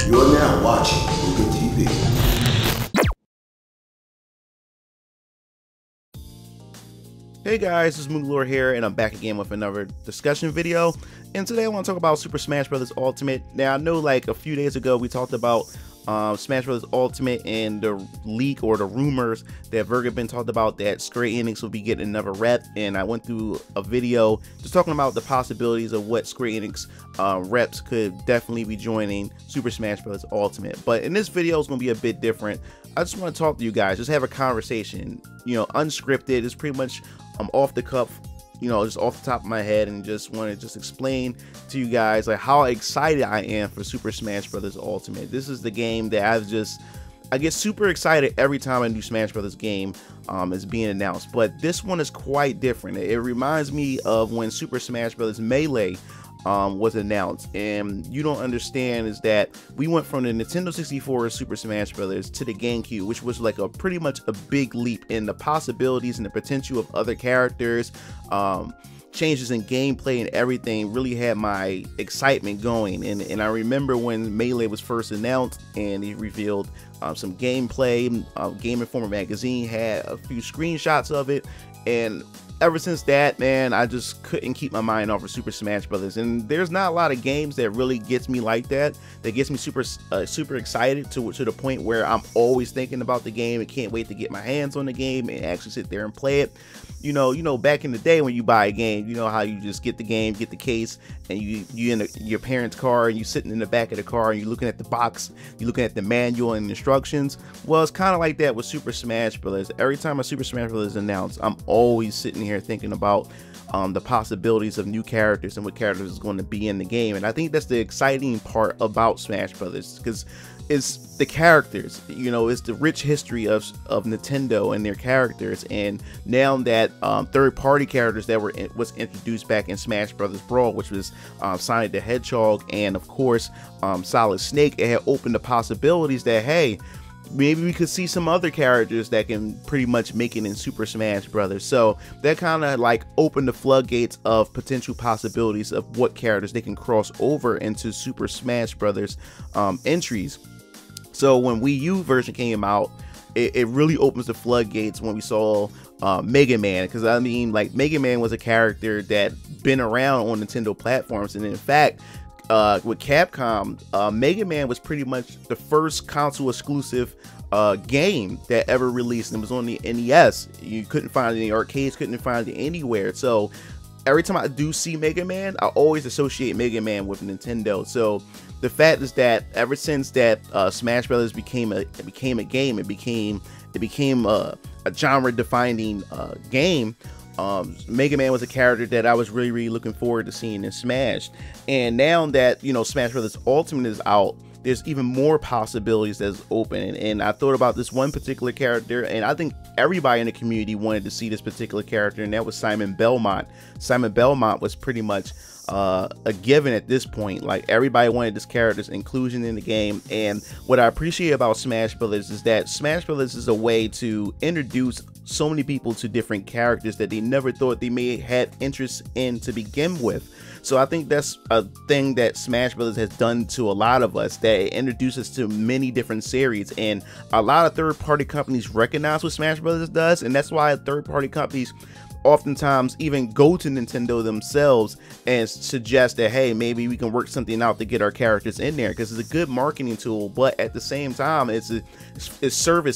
You are now watching Movie TV. Hey guys, this is Mooglore here, and I'm back again with another discussion video. And today I want to talk about Super Smash Bros. Ultimate. Now I know like a few days ago we talked about Smash Bros. Ultimate and the leak or the rumors that Vergabin talked about that Square Enix will be getting another rep, and I went through a video just talking about the possibilities of what Square Enix reps could definitely be joining Super Smash Bros. Ultimate. But in this video, it's going to be a bit different. I just want to talk to you guys, just have a conversation, you know, unscripted. It's pretty much off the cuff, you know, just off the top of my head, and just want to just explain to you guys like how excited I am for Super Smash Bros. Ultimate. This is the game that I get super excited every time a new Smash Bros. Game is being announced, but this one is quite different. It reminds me of when Super Smash Bros. Melee was announced, and you don't understand is that we went from the Nintendo 64 Super Smash Bros. To the GameCube, which was like a pretty much a big leap in the possibilities and the potential of other characters. Changes in gameplay and everything really had my excitement going, and I remember when Melee was first announced and he revealed some gameplay. Game Informer magazine had a few screenshots of it, and ever since that, man, I just couldn't keep my mind off of Super Smash Bros. And there's not a lot of games that really gets me like that gets me super excited to the point where I'm always thinking about the game and can't wait to get my hands on the game and actually sit there and play it. You know, back in the day when you buy a game, you know how you just get the game, get the case, and you in your parents' car, and you sitting in the back of the car, and you're looking at the box, you're looking at the manual and instructions. Well, it's kind of like that with Super Smash Bros. Every time a Super Smash Bros. Is announced, I'm always sitting here thinking about the possibilities of new characters and what characters is going to be in the game. And I think that's the exciting part about Smash Bros. Because it's the characters, you know, it's the rich history of Nintendo and their characters. And now that third-party characters that was introduced back in Smash Bros. Brawl, which was Sonic the Hedgehog and of course Solid Snake, it had opened the possibilities that, hey, maybe we could see some other characters that can pretty much make it in Super Smash Brothers. So that kind of like opened the floodgates of potential possibilities of what characters they can cross over into Super Smash Brothers entries. So when Wii U version came out, it really opens the floodgates when we saw Mega Man, because I mean, like, Mega Man was a character that been around on Nintendo platforms, and in fact, with Capcom, Mega Man was pretty much the first console exclusive game that ever released, and it was on the NES. You couldn't find it in the arcades, couldn't find it anywhere. So every time I do see Mega Man, I always associate Mega Man with Nintendo. So the fact is that ever since that Smash Brothers became a game, it became a genre-defining game. Mega Man was a character that I was really looking forward to seeing in Smash. And now that, you know, Smash Bros. Ultimate is out, there's even more possibilities that's open. And I thought about this one particular character, and I think everybody in the community wanted to see this particular character, and that was Simon Belmont. Simon Belmont was pretty much a given at this point. Like, everybody wanted this character's inclusion in the game. And what I appreciate about Smash Brothers is that Smash Brothers is a way to introduce so many people to different characters that they never thought they may had interest in to begin with. So I think that's a thing that Smash Brothers has done to a lot of us, that it introduces to many different series, and a lot of third-party companies recognize what Smash Brothers does, and that's why third-party companies oftentimes even go to Nintendo themselves and suggest that, hey, maybe we can work something out to get our characters in there, because it's a good marketing tool, but at the same time it's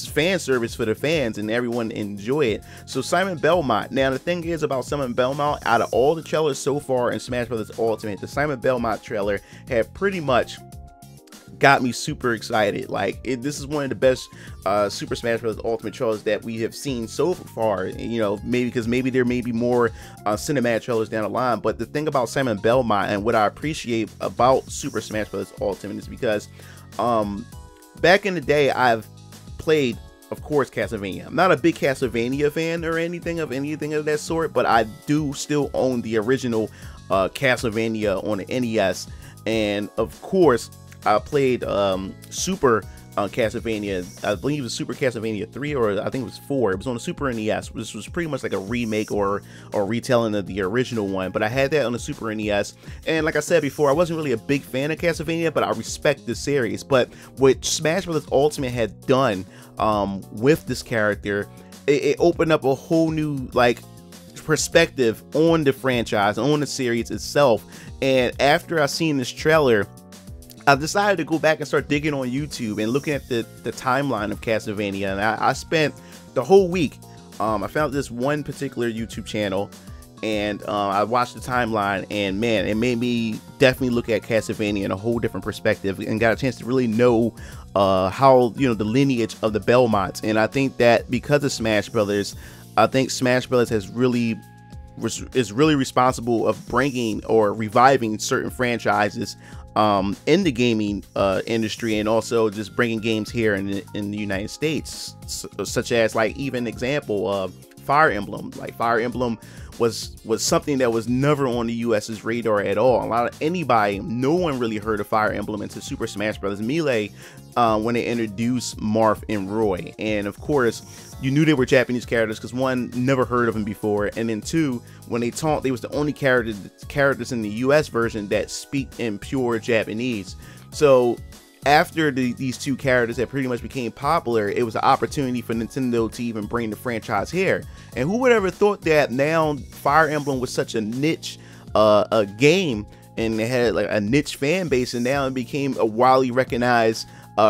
fan service for the fans, and everyone enjoy it. So Simon Belmont, now the thing is about Simon Belmont, out of all the trailers so far in Smash Bros. Ultimate, the Simon Belmont trailer had pretty much got me super excited. Like, this is one of the best Super Smash Bros. Ultimate trailers that we have seen so far. You know, maybe because there may be more cinematic trailers down the line. But the thing about Simon Belmont and what I appreciate about Super Smash Bros. Ultimate is because back in the day, I've played, of course, Castlevania. I'm not a big Castlevania fan or anything of that sort, but I do still own the original Castlevania on the NES, and of course I played Super Castlevania. I believe it was Super Castlevania 3, or I think it was 4. It was on the Super NES. This was pretty much like a remake or retelling of the original one, but I had that on the Super NES. And like I said before, I wasn't really a big fan of Castlevania, but I respect the series. But what Smash Bros. Ultimate had done with this character, it opened up a whole new like perspective on the franchise, on the series itself. And after I seen this trailer, I decided to go back and start digging on YouTube and looking at the timeline of Castlevania. And I spent the whole week. I found this one particular YouTube channel, and I watched the timeline, and man, it made me definitely look at Castlevania in a whole different perspective, and got a chance to really know how, you know, the lineage of the Belmonts. And I think that because of Smash Brothers, I think Smash Brothers is really responsible of bringing or reviving certain franchises in the gaming industry, and also just bringing games here in the United States, such as, like, even example, Fire Emblem. Like, Fire Emblem was something that was never on the US's radar at all. No one really heard of Fire Emblem until Super Smash Bros. Melee, when they introduced Marth and Roy. And of course, you knew they were Japanese characters because, one, never heard of them before, and then two, when they talked, they was the only characters in the US version that speak in pure Japanese. So after these two characters that pretty much became popular, it was an opportunity for Nintendo to even bring the franchise here. And who would ever thought that now Fire Emblem was such a niche a game, and it had like a niche fan base, and now it became a widely recognized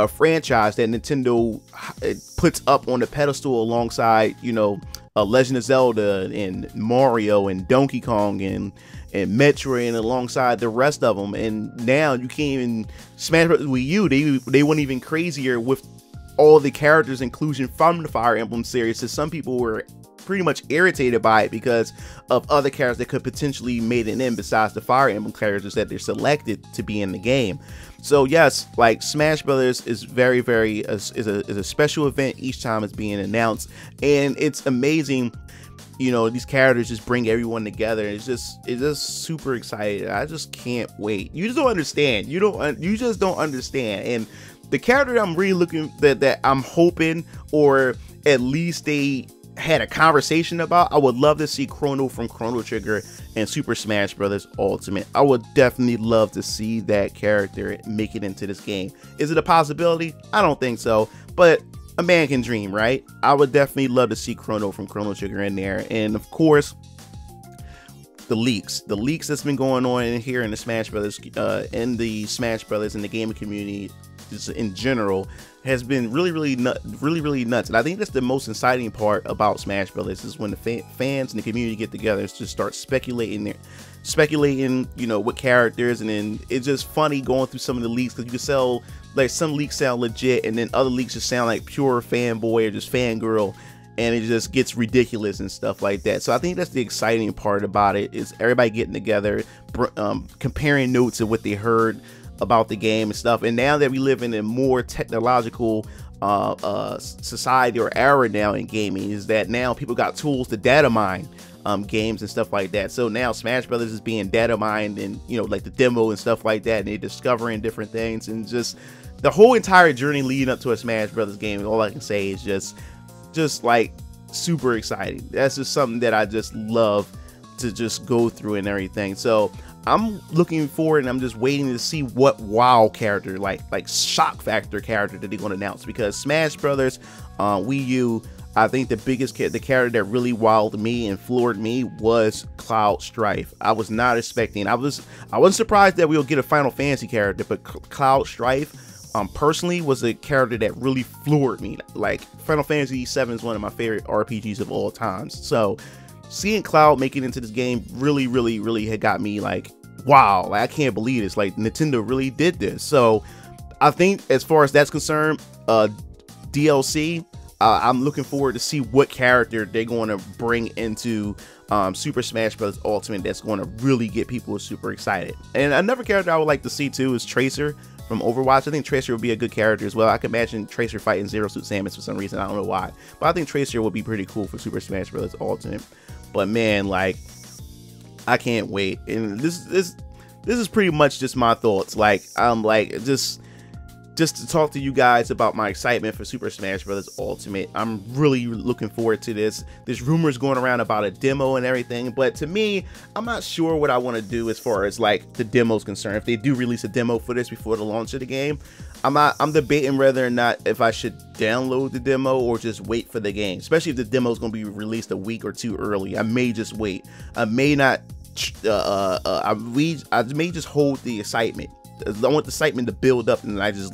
franchise that Nintendo puts up on the pedestal alongside, you know, Legend of Zelda and Mario and Donkey Kong and Metroid, and alongside the rest of them. And now you can't even Smash Bros. Wii U, they went even crazier with all the characters inclusion from the Fire Emblem series. So some people were pretty much irritated by it because of other characters that could potentially made it in besides the Fire Emblem characters that they're selected to be in the game. So yes, like, Smash Brothers is very is a special event each time it's being announced, and it's amazing. You know, these characters just bring everyone together. It's just super excited. I just can't wait. You just don't understand. You just don't understand. And the character that I'm really looking that I'm hoping, or at least they had a conversation about, I would love to see Chrono from Chrono Trigger and Super Smash Bros. Ultimate. I would definitely love to see that character make it into this game. Is it a possibility? I don't think so, but a man can dream, right? I would definitely love to see Chrono from Chrono Trigger in there. And of course, the leaks that's been going on in here in the Smash Brothers, in the Smash Brothers and the gaming community just in general, has been really nuts. And I think that's the most exciting part about Smash Brothers, is when the fans and the community get together and just start speculating, you know, what characters. And then it's just funny going through some of the leaks, because you can sell, like, some leaks sound legit, and then other leaks just sound like pure fanboy or just fangirl, and it just gets ridiculous and stuff like that. So I think that's the exciting part about it, is everybody getting together, comparing notes of what they heard about the game and stuff. And now that we live in a more technological society or era now in gaming, is that now people got tools to data mine games and stuff like that. So now Smash Brothers is being data mined, and, you know, like the demo and stuff like that, and they're discovering different things, and just the whole entire journey leading up to a Smash Brothers game. All I can say is just like super exciting. That's just something that I just love to just go through and everything. So I'm looking forward, and I'm just waiting to see what wow character, like shock factor character, that they're going to announce. Because Smash Brothers Wii U, I think the character that really wowed me and floored me was Cloud Strife. I was not expecting. I wasn't surprised that we'll get a Final Fantasy character, but Cloud Strife, personally, was a character that really floored me. Like, Final Fantasy VII is one of my favorite RPGs of all times. So seeing Cloud make it into this game really had got me like, wow, like, I can't believe this. Like, Nintendo really did this. So I think as far as that's concerned, DLC, I'm looking forward to see what character they're going to bring into Super Smash Bros. Ultimate that's going to really get people super excited. And another character I would like to see too is Tracer from Overwatch. I think Tracer would be a good character as well. I can imagine Tracer fighting Zero Suit Samus for some reason. I don't know why, but I think Tracer would be pretty cool for Super Smash Bros. Ultimate. But man, like, I can't wait. And this is pretty much just my thoughts. Like, I'm like, just just to talk to you guys about my excitement for Super Smash Bros. Ultimate. I'm really looking forward to this. There's rumors going around about a demo and everything, but to me, I'm not sure what I want to do as far as like the demo's concerned. If they do release a demo for this before the launch of the game, I'm debating whether or not if I should download the demo or just wait for the game, especially if the demo is going to be released a week or two early. I may just wait. I may not. I may just hold the excitement. I want the excitement to build up, and I just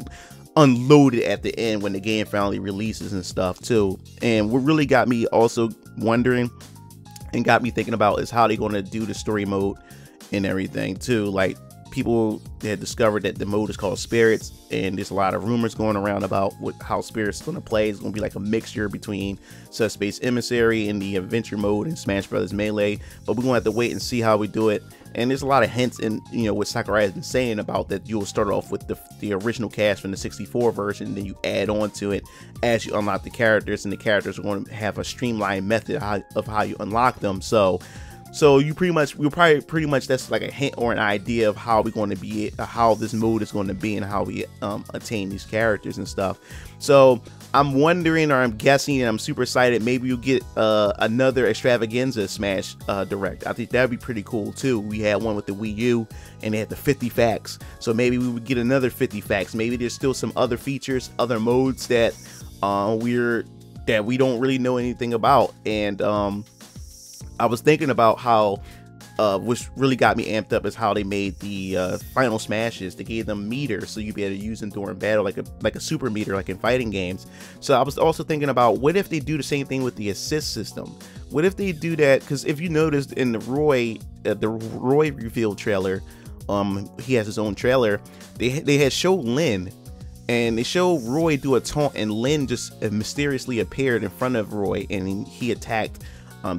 unload it at the end when the game finally releases and stuff too. And what really got me also wondering and got me thinking about is how they're going to do the story mode and everything too. Like, people had discovered that the mode is called Spirits, and there's a lot of rumors going around about how Spirits is going to play. It's going to be like a mixture between Subspace Emissary and the adventure mode and Smash Brothers Melee, but we're going to have to wait and see how we do it. And there's a lot of hints in, you know, what Sakurai has been saying about that you'll start off with the original cast from the 64 version, and then you add on to it as you unlock the characters, and the characters are going to have a streamlined method of how you unlock them. So you pretty much that's like a hint or an idea of how we're going to be, how this mode is going to be, and how we attain these characters and stuff. So I'm wondering, or I'm guessing, and I'm super excited, maybe you'll get another extravaganza Smash Direct. I think that'd be pretty cool too. We had one with the Wii U, and they had the 50 facts. So maybe we would get another 50 facts. Maybe there's still some other features, other modes that we don't really know anything about. And I was thinking about how, which really got me amped up, is how they made the final smashes. They gave them meters, so you'd be able to use them during battle, like a super meter, like in fighting games. So I was also thinking about, what if they do the same thing with the assist system? What if they do that? Because if you noticed in the Roy reveal trailer, he has his own trailer. They had showed Lin, and they showed Roy do a taunt, and Lin just mysteriously appeared in front of Roy, and he attacked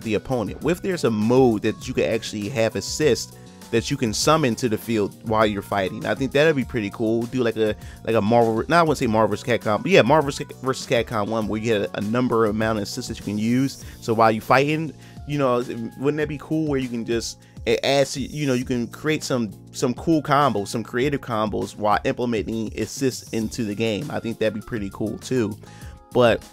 the opponent. What if there's a mode that you could actually have assist that you can summon to the field while you're fighting? I think that'd be pretty cool. Do like a Marvel, I wouldn't say Marvel vs. Capcom, but yeah, Marvel vs. Capcom 1, where you get a number of amount of assists that you can use. So while you fighting, you know, wouldn't that be cool? Where you can just add, you know, you can create some cool combos, some creative combos while implementing assists into the game. I think that'd be pretty cool too. But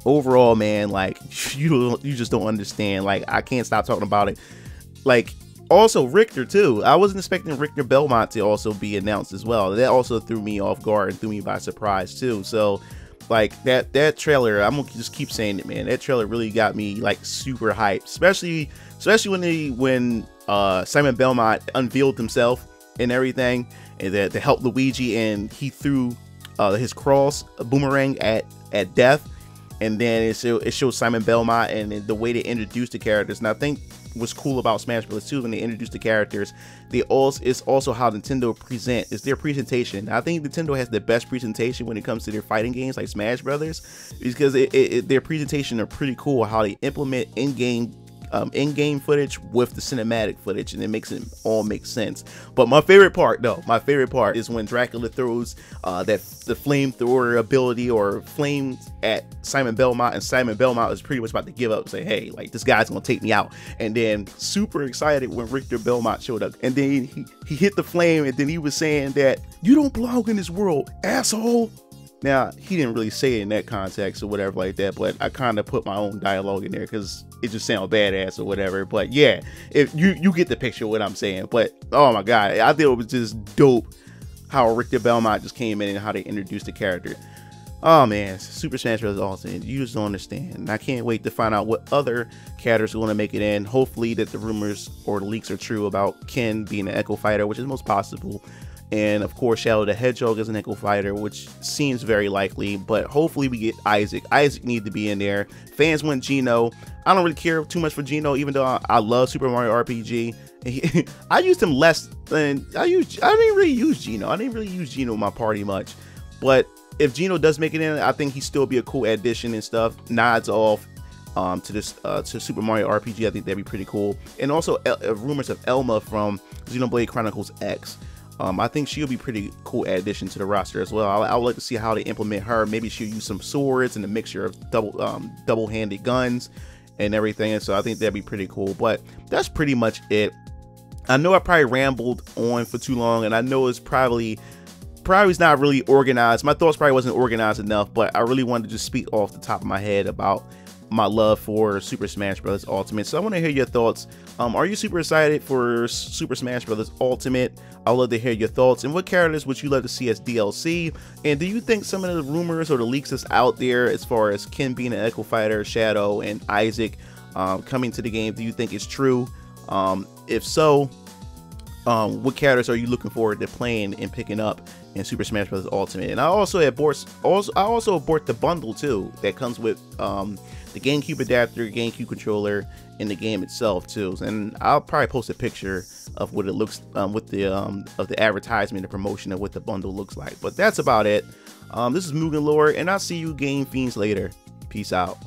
overall, man, like, you just don't understand. Like, I can't stop talking about it. Like, also Richter too. I wasn't expecting Richter Belmont to also be announced as well. That also threw me off guard and threw me by surprise too. So like that trailer, I'm gonna just keep saying it, man. That trailer really got me like super hyped, especially when Simon Belmont unveiled himself and everything, and that to help Luigi, and he threw his cross boomerang at Death. And then it shows Simon Belmont, and the way they introduced the characters. And I think what's cool about Smash Bros. 2, when they introduce the characters, it's also how Nintendo is their presentation. I think Nintendo has the best presentation when it comes to their fighting games like Smash Brothers, because their presentation are pretty cool. How they implement in-game footage with the cinematic footage, and it makes it all make sense. But my favorite part is when Dracula throws the flamethrower ability or flames at Simon Belmont, and Simon Belmont is pretty much about to give up, say, hey, like, this guy's gonna take me out. And then super excited when Richter Belmont showed up, and then he hit the flame, and then he was saying that, you don't belong in this world, asshole. Now, he didn't really say it in that context or whatever like that, but I kind of put my own dialogue in there because it just sounded badass or whatever. But yeah, if you get the picture of what I'm saying. But oh my god, I think it was just dope how Richter Belmont just came in and how they introduced the character. Oh man, Super Smash Bros. Ultimate, you just don't understand. And I can't wait to find out what other characters are going to make it in. Hopefully that the rumors or the leaks are true about Ken being an Echo Fighter, which is most possible. And of course, Shadow the Hedgehog is an Echo Fighter, which seems very likely. But hopefully we get Isaac. Isaac needs to be in there. Fans want Geno. I don't really care too much for Geno, even though I love Super Mario RPG. I used him less than I didn't really use Geno. I didn't really use Geno in my party much. But if Geno does make it in, I think he'd still be a cool addition and stuff. Nods off to this to Super Mario RPG. I think that'd be pretty cool. And also rumors of Elma from Xenoblade Chronicles X. I think she'll be pretty cool addition to the roster as well. I would like to see how they implement her. Maybe she'll use some swords and a mixture of double-handed guns and everything. And so I think that'd be pretty cool. But that's pretty much it. I know I probably rambled on for too long, and I know it's probably probably is not really organized. My thoughts probably wasn't organized enough, but I really wanted to just speak off the top of my head about my love for Super Smash Bros. Ultimate. So I want to hear your thoughts. Are you super excited for Super Smash Bros. Ultimate? I'd love to hear your thoughts. And what characters would you love to see as DLC? And do you think some of the rumors or the leaks that's out there, as far as Ken being an Echo Fighter, Shadow, and Isaac coming to the game, do you think is true? If so, what characters are you looking forward to playing and picking up in Super Smash Bros. Ultimate? And I also bought the bundle too that comes with the GameCube adapter, GameCube controller, and the game itself too. And I'll probably post a picture of what it looks with the of the advertisement, the promotion of what the bundle looks like. But that's about it. This is Mugen Lore, and I'll see you game fiends later. Peace out.